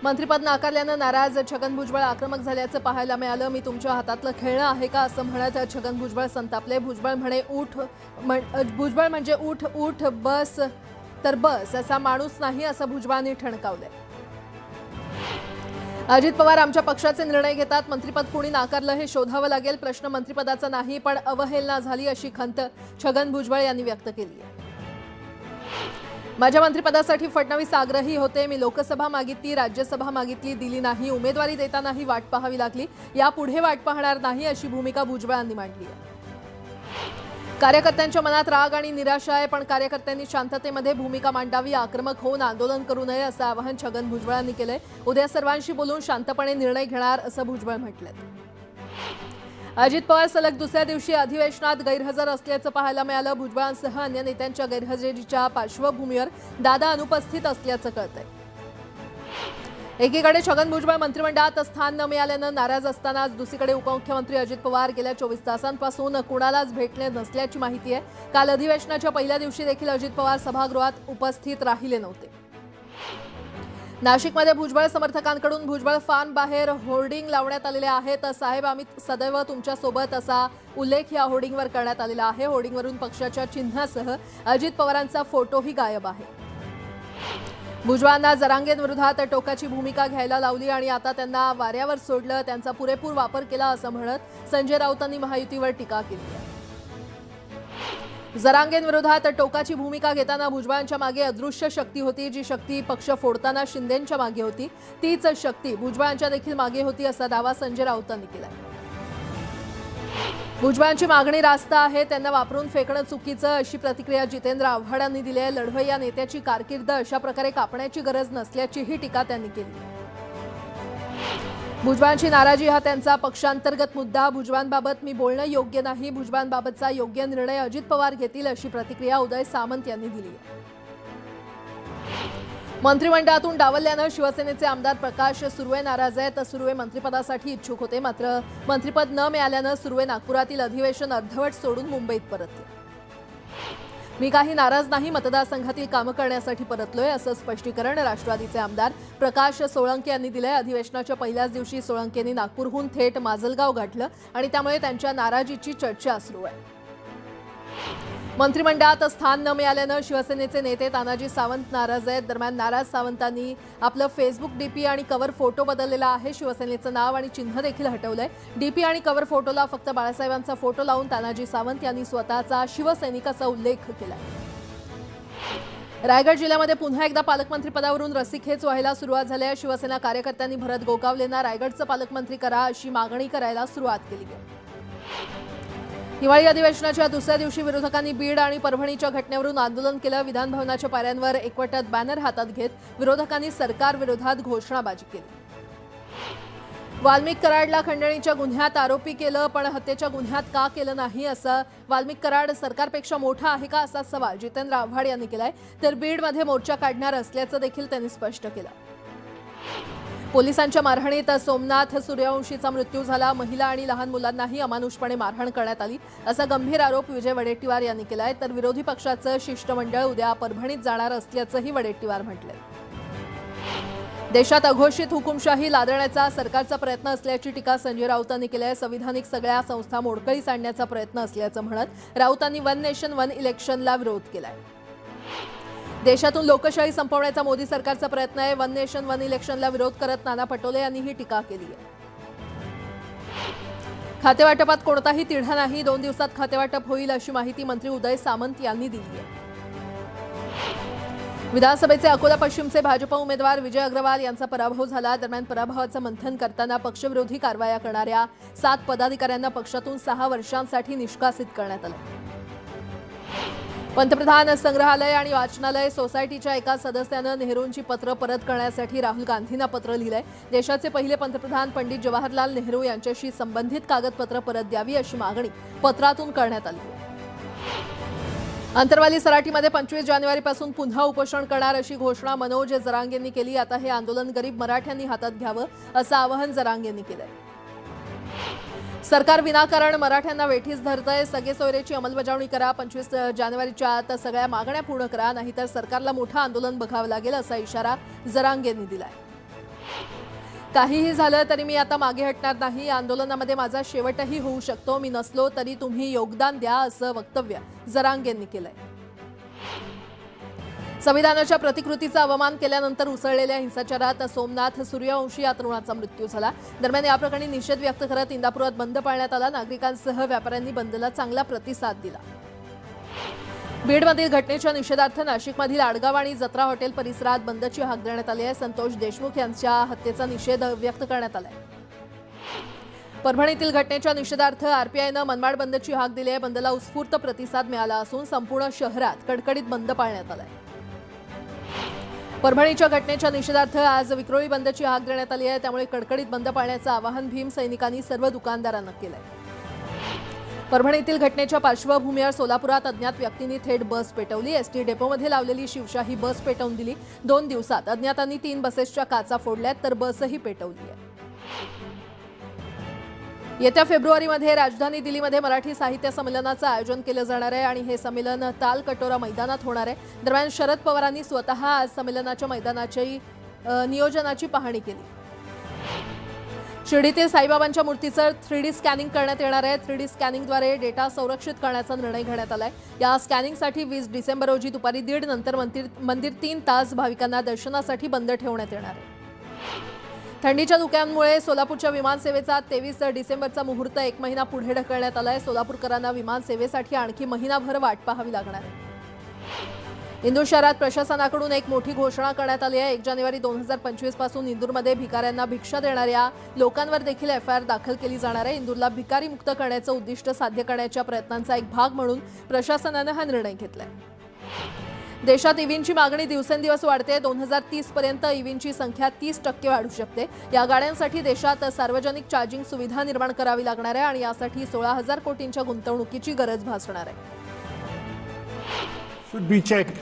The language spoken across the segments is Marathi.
मंत्रिपद नाकारल्यानं नाराज छगन भुजबळ आक्रमक झाल्याचं पाहायला मिळालं। मी तुमच्या हातातलं खेळणं आहे का असं म्हणत छगन भुजबळ संतापले। भुजबळ म्हणजे उठ उठ बस तर बस असा माणूस नाही असं भुजबळांनी ठणकावलंय। अजित पवार आमच्या पक्षाचे निर्णय घेतात, मंत्रिपद कोणी नाकारलं हे शोधावं लागेल। प्रश्न मंत्रिपदाचा नाही पण अवहेलना झाली अशी खंत छगन भुजबळ यांनी व्यक्त केली आहे। माझ्या मंत्रिपदासाठी फडणवीस आग्रही होते। मी लोकसभा मागितली, राज्यसभा मागितली, दिली नाही। उमेदवारी देतानाही वाट पाहावी लागली, यापुढे वाट पाहणार नाही अशी भूमिका भुजबळांनी मांडली आहे। कार्यकर्त्यांच्या मनात राग आणि निराशा आहे, पण कार्यकर्त्यांनी शांततेमध्ये भूमिका मांडावी, आक्रमक होऊन आंदोलन करू नये असं आवाहन छगन भुजबळांनी केलंय। उद्या सर्वांशी बोलून शांतपणे निर्णय घेणार असं भुजबळ म्हटलंय। अजित पवार सलग दुसऱ्या दिवशी अधिवेशनात गैरहजर असल्याचं पाहायला मिळालं। भुजबळांसह अन्य नेत्यांच्या गैरहजेरीच्या पार्श्वभूमीवर दादा अनुपस्थित असल्याचं कळतंय। एकीकडे छगन भुजबळ मंत्रिमंडळात स्थान न मिळाल्यानं नाराज असतानाच दुसरीकडे उपमुख्यमंत्री अजित पवार गेल्या 24 तासांपासून कुणालाच भेटले नसल्याची माहिती आहे। काल अधिवेशनाच्या पहिल्या दिवशी देखील अजित पवार सभागृहात उपस्थित राहिले नव्हते। नाशिकमध्ये भुजबळ समर्थकांकडून भुजबळ फान बाहेर होर्डिंग लावण्यात आलेले आहेत। साहेब आम्ही सदैव तुमच्या सोबत असा उल्लेख या होर्डिंगवर करण्यात आलेला आहे। होर्डिंगवरून पक्षाच्या चिन्हासह अजित पवारांचा फोटोही गायब आहे। भुजबळांना जरांगेंविरोधात टोकाची भूमिका घ्यायला लावली आणि आता त्यांना वाऱ्यावर सोडलं, त्यांचा पुरेपूर वापर केला असं म्हणत संजय राऊतांनी महायुतीवर टीका केली आहे। जरांगेंविरोधात टोकाची भूमिका घेताना भुजबळांच्या मागे अदृश्य शक्ती होती, जी शक्ती पक्ष फोडताना शिंदेंच्या मागे होती, तीच शक्ती भुजबळांच्या देखील मागे होती असा दावा संजय राऊतांनी केला। भुजबळांची मागणी रास्त आहे, त्यांना वापरून फेकणं चुकीचं अशी प्रतिक्रिया जितेंद्र आव्हाड यांनी दिली आहे। लढवई या नेत्याची कारकीर्द अशा प्रकारे कापण्याची गरज नसल्याचीही टीका त्यांनी केली। भुजबळांची नाराजी हा त्यांचा पक्षांतर्गत मुद्दा, भुजबळांबाबत मी बोलणं योग्य नाही, भुजबळांबाबतचा योग्य निर्णय अजित पवार घेतील अशी प्रतिक्रिया उदय सामंत यांनी दिली आहे। मंत्रिमंडळातून डावलल्यानं शिवसेनेचे आमदार प्रकाश सुर्वे नाराज आहेत। सुर्वे मंत्रिपदासाठी इच्छुक होते, मात्र मंत्रिपद न मिळाल्यानं सुर्वे नागपुरातील अधिवेशन अर्धवट सोडून मुंबईत परतले। मी काही नाराज नाही, मतदारसंघातील कामं करण्यासाठी परतलोय असं स्पष्टीकरण राष्ट्रवादीचे आमदार प्रकाश सोळंके यांनी दिलंय। अधिवेशनाच्या पहिल्याच दिवशी सोळंकेंनी नागपूरहून थेट माजलगाव गाठलं आणि त्यामुळे त्यांच्या नाराजीची चर्चा सुरू आहे। मंत्रिमंडळात स्थान न मिळाल्यानं शिवसेनेचे नेते तानाजी सावंत नाराज आहेत। दरम्यान नाराज सावंतांनी आपलं फेसबुक डीपी आणि कव्हर फोटो बदललेला आहे। शिवसेनेचं नाव आणि चिन्ह देखील हटवलंय। डीपी आणि कव्हर फोटोला फक्त बाळासाहेबांचा फोटो लावून तानाजी सावंत यांनी स्वतःचा शिवसैनिकाचा उल्लेख केलाय। रायगड जिल्ह्यामध्ये पुन्हा एकदा पालकमंत्रीपदावरून रस्सीखेच व्हायला सुरुवात झाली आहे। शिवसेना कार्यकर्त्यांनी भरत गोगावलेंना रायगडचं पालकमंत्री करा अशी मागणी करायला सुरुवात केली आहे। हिवाळी अधिवेशनाच्या दुसऱ्या दिवशी विरोधकांनी बीड आणि परभणीच्या घटनेवरून आंदोलन केलं। विधान भवनाच्या पायऱ्यांवर एकवटत बॅनर हातात घेत विरोधकांनी सरकार विरोधात घोषणाबाजी केली। वाल्मिक कराडला खंडणीच्या गुन्ह्यात आरोपी केलं, पण हत्येच्या गुन्ह्यात का केलं नाही असं वाल्मिक कराड सरकारपेक्षा मोठा आहे का असा सवाल जितेंद्र आव्हाड यांनी केलाय। तर बीडमध्ये मोर्चा काढणार असल्याचं देखील त्यांनी स्पष्ट केलं। पोलिसांच्या मारहाणीत सोमनाथ सूर्यवंशीचा मृत्यू झाला। महिला आणि लहान मुलांनाही अमानुषपणे मारहाण करण्यात आली असा गंभीर आरोप विजय वडेट्टीवार यांनी केलाय। तर विरोधी पक्षाचं शिष्टमंडळ उद्या परभणीत जाणार असल्याचंही वडेट्टीवार म्हटलंय। देशात अघोषित हुकुमशाही लादण्याचा सरकारचा प्रयत्न असल्याची टीका संजय राऊतांनी केली आहे। संविधानिक सगळ्या संस्था मोडकळीस आणण्याचा प्रयत्न असल्याचं म्हणत राऊतांनी वन नेशन वन इलेक्शनला विरोध केलाय। देशातून लोकशाही संपवण्याचा मोदी सरकारचा प्रयत्न आहे। वन नेशन वन इलेक्शनला विरोध करत नाना पटोले यांनी ही टीका केली आहे। खातेवाटपात कोणताही तिढा नाही, 2 दिवसात खातेवाटप होईल अशी माहिती मंत्री उदय सामंत यांनी दिली आहे। विधानसभेचे अकोला पश्चिमचे भाजप उमेदवार विजय अग्रवाल यांचा पराभव झाला। दरम्यान पराभवाचं मंथन करताना पक्षविरोधी कारवाया करणाऱ्या 7 पदाधिकाऱ्यांना पक्षातून 6 वर्षांसाठी निष्कासित करण्यात आलं। पंतप्रधान संग्रहालय आणि वाचनालय सोसायटीच्या एका सदस्यानं नेहरूंची पत्र परत करण्यासाठी राहुल गांधींना पत्र लिहिलंय। देशाचे पहिले पंतप्रधान पंडित जवाहरलाल नेहरू यांच्याशी संबंधित कागदपत्र परत द्यावी अशी मागणी पत्रातून करण्यात आली आहे। अंतरवाली सराटीमध्ये 25 जानेवारीपासून पुन्हा उपोषण करणार अशी घोषणा मनोज जरांगेंनी केली। आता हे आंदोलन गरीब मराठ्यांनी हातात घ्यावं असं आवाहन जरांगेंनी केलंय। सरकार विनाकारण मराठ्यांना वेठीस धरतंय, सगळे सोयरेची अंमलबजावणी करा, 25 जानेवारीच्या आत सगळ्या मागण्या पूर्ण करा, नाहीतर सरकारला मोठं आंदोलन बघावं लागेल असा इशारा जरांगेंनी दिलाय। काहीही झालं तरी मी आता मागे हटणार नाही. या आंदोलनामध्ये माझा शेवटही होऊ शकतो. मी नसलो तरी तुम्ही योगदान द्या, असं वक्तव्य जरांगेंनी केलंय. संविधानाच्या प्रतिकृतीचा अवमान केल्यानंतर उसळलेल्या हिंसाचारात सोमनाथ सूर्यवंशी या तरुणाचा मृत्यू झाला. दरम्यान या प्रकरणी निषेध व्यक्त करत इंदापुरात बंद पाळण्यात आला. नागरिकांसह व्यापाऱ्यांनी बंदला चांगला प्रतिसाद दिला. बीडमधील घटनेच्या निषेधार्थ नाशिकमधील आडगाव आणि जत्रा हॉटेल परिसरात बंदची हाक देण्यात आली आहे. संतोष देशमुख यांच्या हत्येचा निषेध व्यक्त करण्यात आला आहे. परभणीतील घटनेच्या निषेधार्थ आरपीआयनं मनमाड बंदची हाक दिली आहे. बंदला उत्स्फूर्त प्रतिसाद मिळाला असून संपूर्ण शहरात कडकडीत बंद पाळण्यात आला आहे. परभणीच्या घटनेच्या निषेधार्थ आज विक्रोळी बंदची हाक देण्यात आली आहे. त्यामुळे कडकडीत बंद पाळण्याचं आवाहन भीम सैनिकांनी सर्व दुकानदारांना केलं आहे. परभणीतील घटनेच्या पार्श्वभूमीवर सोलापुरात अज्ञात व्यक्तींनी थेट बस पेटवली. एसटी डेपोमध्ये लावलेली शिवशाही बस पेटवून दिली. 2 दिवसात अज्ञातांनी 3 बसेसच्या काचा फोडल्यात तर बसही पेटवली आहे. येत्या फेब्रुवारीमध्ये राजधानी दिल्लीमध्ये मराठी साहित्य संमेलनाचं आयोजन केलं जाणार आहे आणि हे संमेलन तालकटोरा मैदानात होणार आहे. दरम्यान शरद पवारांनी स्वतः आज संमेलनाच्या मैदानाची नियोजनाची पाहणी केली. शिर्डीतील साईबाबांच्या मूर्तीचं 3D स्कॅनिंग करण्यात येणार आहे. 3D स्कॅनिंगद्वारे डेटा संरक्षित करण्याचा निर्णय घेण्यात आलाय. या स्कॅनिंगसाठी 20 डिसेंबर रोजी दुपारी 1:30 नंतर मंदिर 3 तास भाविकांना दर्शनासाठी बंद ठेवण्यात येणार आहे. थंडीच्या धुक्यांमुळे सोलापूरच्या विमानसेवेचा 23 डिसेंबरचा मुहूर्त 1 महिना पुढे ढकलण्यात आलाय. सोलापूरकरांना विमानसेवेसाठी आणखी महिनाभर वाट पाहावी लागणार आहे. इंदूर शहरात प्रशासनाकडून एक मोठी घोषणा करण्यात आली आहे. 1 जानेवारी 2025 पासून इंदूरमध्ये भिकाऱ्यांना भिक्षा देणाऱ्या लोकांवर देखील FIR दाखल केली जाणार आहे. इंदूरला भिकारी मुक्त करण्याचं उद्दिष्ट साध्य करण्याच्या प्रयत्नांचा एक भाग म्हणून प्रशासनानं हा निर्णय घेतलाय. देशात ईव्हींची मागणी दिवसेंदिवस वाढते. 2030 पर्यंत ईव्हींची संख्या 30% वाढू शकते. या गाड्यांसाठी देशात सार्वजनिक चार्जिंग सुविधा निर्माण करावी लागणार आहे आणि यासाठी 16,000 कोटींच्या गुंतवणुकीची गरज भासणार आहे. Should be checked.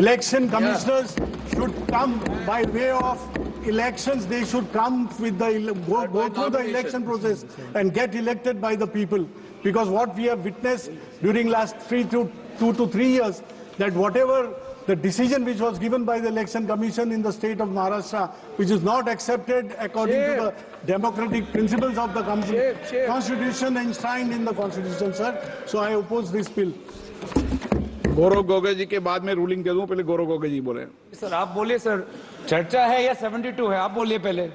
Election commissioners should come by way of elections. They should come with the go through the election process and get elected by the people. Because what we have witnessed during last 2 to 3 years, that whatever the decision which was given by the election commission in the state of Maharashtra, which is not accepted according to the democratic principles of the constitution enshrined in the constitution, sir. So I oppose this bill. Gaurav Gogoi जी के बाद में रूलिंग दे दूं, पहले गौरव गोगोई जी बोले। सर आप बोलिए सर, चर्चा है या 72 है, आप बोलिए पहले।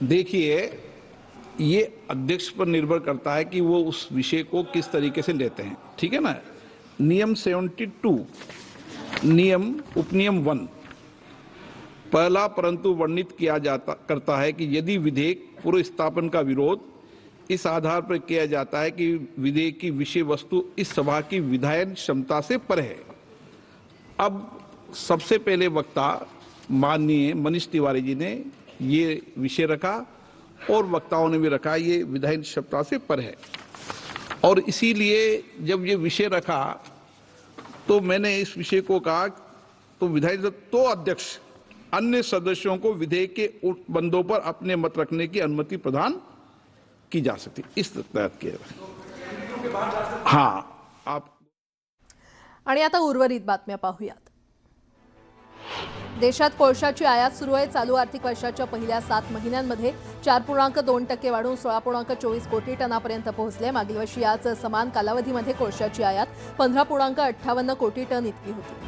देखिए, ये अध्यक्ष पर निर्भर करता है कि वो उस विषय को किस तरीके से लेते हैं, ठीक है ना। नियम 72 नियम उपनियम 1 पहला परंतु वर्णित किया करता है कि यदि विधेयक पूर्व स्थापन का विरोध इस आधार पर किया जाता है कि विधेयक की विषय वस्तु इस सभा की विधायन क्षमता से परे है। अब सबसे पहले वक्ता माननीय मनीष तिवारी जी ने ये विषय रखा और वक्ताओं ने भी रखा ये विधायन क्षमता से परे है, और इसीलिए जब ये विषय रखा तो मैंने इस विषय को कहा तो विधायक तो अध्यक्ष अन्य सदस्यों को विधेयक के बंदों पर अपने मत रखने की अनुमति प्रदान की जा सकती, इस तहत किया। हाँ, आप आणि आता उर्वरित बातम्या पाहूयात. देशात कोळशाची आयात सुरू आहे. चालू आर्थिक वर्षाच्या पहिल्या 7 महिन्यांमध्ये 4.2% वाढून 16.24 कोटी टनापर्यंत पोहोचले. मागील वर्षी याच समान कालावधीमध्ये कोळशाची आयात 15.58 कोटी टन इतकी होती.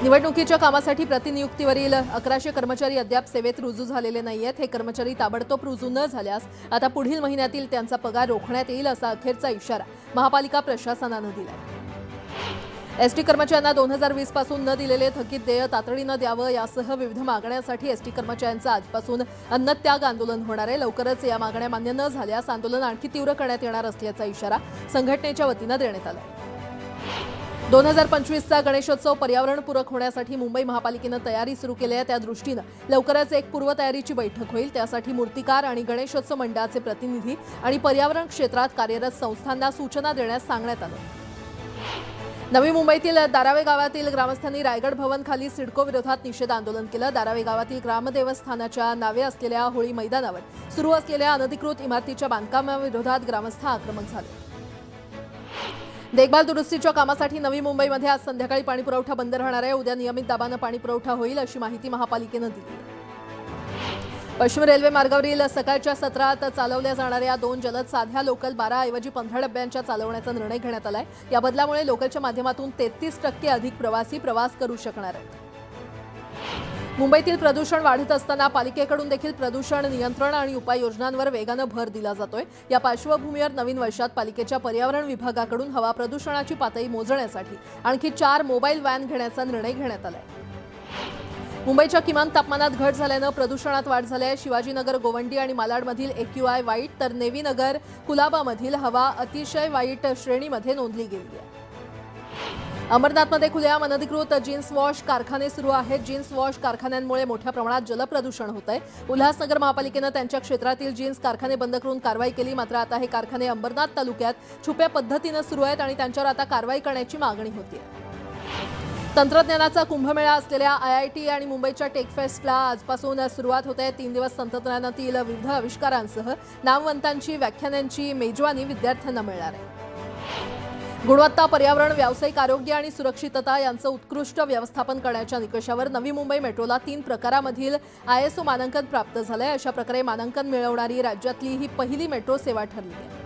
निवडणुकीच्या कामासाठी प्रतिनियुक्तीवरील 1100 कर्मचारी अद्याप सेवेत रुजू झालेले नाहीयेत. हे कर्मचारी ताबडतोब रुजू न झाल्यास आता पुढील महिन्यातील त्यांचा पगार रोखण्यात येईल असा अखेरचा इशारा महापालिका प्रशासनानं दिलाय. एसटी कर्मचाऱ्यांना 2020 पासून न दिलेले थकीत देय तातडीनं द्यावं यासह विविध मागण्यांसाठी एसटी कर्मचाऱ्यांचं आजपासून अन्नत्याग आंदोलन होणार आहे. लवकरच या मागण्या मान्य न झाल्यास आंदोलन आणखी तीव्र करण्यात येणार असल्याचा इशारा संघटनेच्या वतीनं देण्यात आला आहे. 2025चा गणेशोत्सव पर्यावरणपूरक होण्यासाठी मुंबई महापालिकेनं तयारी सुरू केली आहे. त्या दृष्टीनं लवकरच एक पूर्वतयारीची बैठक होईल. त्यासाठी मूर्तिकार आणि गणेशोत्सव मंडळाचे प्रतिनिधी आणि पर्यावरण क्षेत्रात कार्यरत संस्थांना सूचना देण्यास सांगण्यात आलं. नवी मुंबईतील दारावे गावातील ग्रामस्थांनी रायगड भवन खाली सिडको विरोधात निषेध आंदोलन केलं. दारावे गावातील ग्रामदेवस्थानाच्या नावे असलेल्या होळी मैदानावर सुरू असलेल्या अनधिकृत इमारतीच्या बांधकामाविरोधात ग्रामस्थ आक्रमक झाले. देखभाल दुरुस्तीच्या कामासाठी नवी मुंबईमध्ये आज संध्याकाळी पाणीपुरवठा बंद राहणार आहे. उद्या नियमित दाबानं पाणीपुरवठा होईल अशी माहिती महापालिकेनं दिली. पश्चिम रेल्वे मार्गावरील सकाळच्या सत्रात चालवल्या जाणाऱ्या 2 जलद साध्या लोकल 12 ऐवजी 15 डब्यांच्या चालवण्याचा निर्णय घेण्यात आलाय. या बदलामुळे लोकलच्या माध्यमातून 33% अधिक प्रवासी प्रवास करू शकणार आहेत. मुंबईतील प्रदूषण वाढत असताना पालिकेकडून देखील प्रदूषण नियंत्रण आणि उपाययोजनांवर वेगानं भर दिला जातोय. या पार्श्वभूमीवर नवीन वर्षात पालिकेच्या पर्यावरण विभागाकडून हवा प्रदूषणाची पातळी मोजण्यासाठी आणखी 4 मोबाईल व्हॅन घेण्याचा निर्णय घेण्यात आलाय. मुंबईच्या किमान तापमानात घट झाल्यानं प्रदूषणात वाढ झाली आहे. शिवाजीनगर, गोवंडी आणि मालाडमधील AQI वाईट तर नेवीनगर, कुलाबामधील हवा अतिशय वाईट श्रेणीमध्ये नोंदली गेली आहे. अमरनाथमध्ये खुलेआम अनधिकृत जीन्स वॉश कारखाने सुरू आहेत. जीन्स वॉश कारखान्यांमुळे मोठ्या प्रमाणात जलप्रदूषण होत आहे. उल्हासनगर महापालिकेनं त्यांच्या क्षेत्रातील जीन्स कारखाने बंद करून कारवाई केली. मात्र आता हे कारखाने अंबरनाथ तालुक्यात छुप्या पद्धतीनं सुरू आहेत आणि त्यांच्यावर आता कारवाई करण्याची मागणी होती. तंत्रज्ञानाचा कुंभमेळा असलेल्या IIT आणि मुंबईच्या टेकफेस्टला आजपासून सुरुवात होते. 3 दिवस तंत्रज्ञानातील विविध आविष्कारांसह नामवंतांची व्याख्यानांची मेजवानी विद्यार्थ्यांना मिळणार आहे. गुणवत्ता, पर्यावरण, व्यावसायिक आरोग्य आणि सुरक्षितता यांचं उत्कृष्ट व्यवस्थापन करण्याच्या निकषावर नवी मुंबई मेट्रोला 3 प्रकारामधील ISO मानांकन प्राप्त झालंय. अशा प्रकारे मानांकन मिळवणारी राज्यातली ही पहिली मेट्रो सेवा ठरली आहे.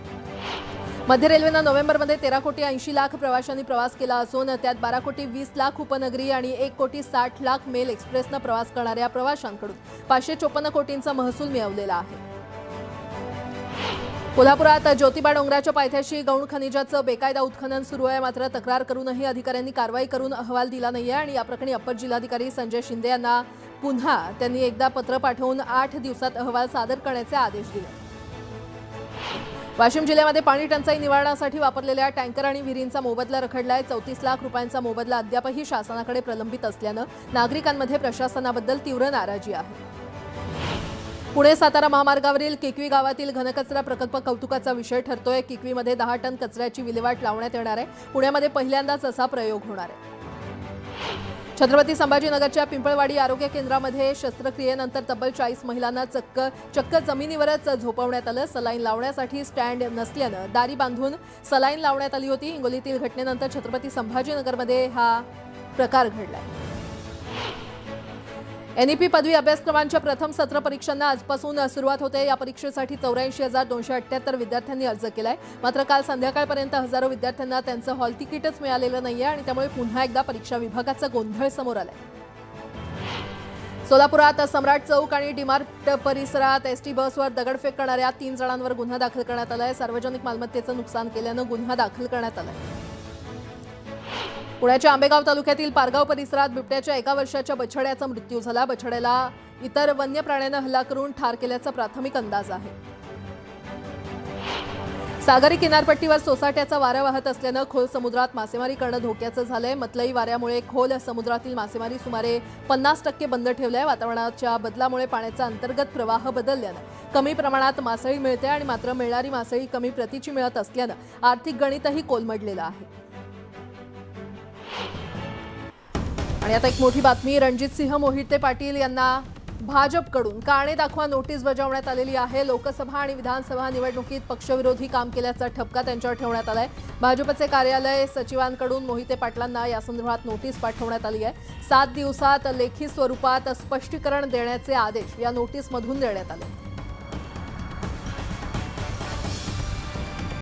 मध्य रेल्वेनं नोव्हेंबरमध्ये 13 कोटी 80 लाख प्रवाशांनी प्रवास केला असून त्यात 12 कोटी 20 लाख उपनगरी आणि 1 कोटी 60 लाख मेल एक्सप्रेसनं प्रवास करणाऱ्या प्रवाशांकडून 554 कोटींचा महसूल मिळवलेला आहे. कोल्हापुरात ज्योतिबा डोंगराच्या पायथ्याशी गौण खनिजाचं बेकायदा उत्खनन सुरू आहे. मात्र तक्रार करूनही अधिकाऱ्यांनी कारवाई करून अहवाल दिला नाहीये आणि या प्रकरणी अप्पर जिल्हाधिकारी संजय शिंदे यांना पुन्हा त्यांनी एकदा पत्र पाठवून 8 दिवसात अहवाल सादर करण्याचे आदेश दिले. वाशिम जिल्ह्यामध्ये पाणी टंचाई निवारणासाठी वापरलेल्या टँकर आणि विहिरींचा मोबदला रखडलाय. 34 लाख रुपयांचा मोबदला अद्यापही शासनाकडे प्रलंबित असल्यानं नागरिकांमध्ये प्रशासनाबद्दल तीव्र नाराजी आहे. पुणे सातारा महामार्गावरील किकवी गावातील घनकचरा प्रकल्प कौतुकाचा विषय ठरतोय. किकवीमध्ये 10 टन कचऱ्याची विल्हेवाट लावण्यात येणार आहे. पुण्यामध्ये पहिल्यांदाच असा प्रयोग होणार आहे. छत्रपती संभाजीनगरच्या पिंपळवाडी आरोग्य केंद्रामध्ये शस्त्रक्रियेनंतर तब्बल 40 महिलांना चक्क जमिनीवरच झोपवण्यात आलं. सलाईन लावण्यासाठी स्टँड नसल्यानं दारी बांधून सलाईन लावण्यात आली होती. हिंगोलीतील घटनेनंतर छत्रपती संभाजीनगरमध्ये हा प्रकार घडलाय. NEP पदवी अभ्यासक्रमांच्या प्रथम सत्र परीक्षांना आजपासून सुरुवात होते. या परीक्षेसाठी 84,278 विद्यार्थ्यांनी अर्ज केलाय. मात्र काल संध्याकाळपर्यंत हजारो विद्यार्थ्यांना त्यांचं हॉल तिकीटच मिळालेलं नाहीये आणि त्यामुळे पुन्हा एकदा परीक्षा विभागाचा गोंधळ समोर आलाय. सोलापुरात सम्राट चौक आणि डीमार्ट परिसरात ST बसवर दगडफेक करणाऱ्या 3 जणांवर गुन्हा दाखल करण्यात आलाय. सार्वजनिक मालमत्तेचं नुकसान केल्यानं गुन्हा दाखल करण्यात आलाय. पुण्याच्या आंबेगाव तालुक्यातील पारगाव परिसरात बिबट्याच्या 1 वर्षाच्या बछड्याचा मृत्यू झाला. बछड्याला इतर वन्य प्राण्यानं हल्ला करून ठार केल्याचा प्राथमिक अंदाज आहे. सागरी किनारपट्टीवर सोसाट्याचा वारा वाहत असल्यानं खोल समुद्रात मासेमारी करणं धोक्याचं झालंय. मतलई वाऱ्यामुळे खोल समुद्रातील मासेमारी सुमारे 50% बंद ठेवलंय. वातावरणाच्या बदलामुळे पाण्याचा अंतर्गत प्रवाह बदलल्यानं कमी प्रमाणात मासळी मिळते आणि मात्र मिळणारी मासळी कमी प्रतीची मिळत असल्यानं आर्थिक गणितही कोलमडलेलं आहे. आणि आता एक मोठी बातमी. रणजितसिंह मोहिते पाटील यांना भाजपकडून काणे दाखवा नोटीस बजावण्यात आलेली आहे. लोकसभा आणि विधानसभा निवडणुकीत पक्षविरोधी काम केल्याचा ठपका त्यांच्यावर ठेवण्यात आलाय. भाजपचे कार्यालय सचिवांकडून मोहिते पाटलांना यासंदर्भात नोटीस पाठवण्यात आली आहे. 7 दिवसात लेखी स्वरूपात स्पष्टीकरण देण्याचे आदेश या नोटीसमधून देण्यात आले.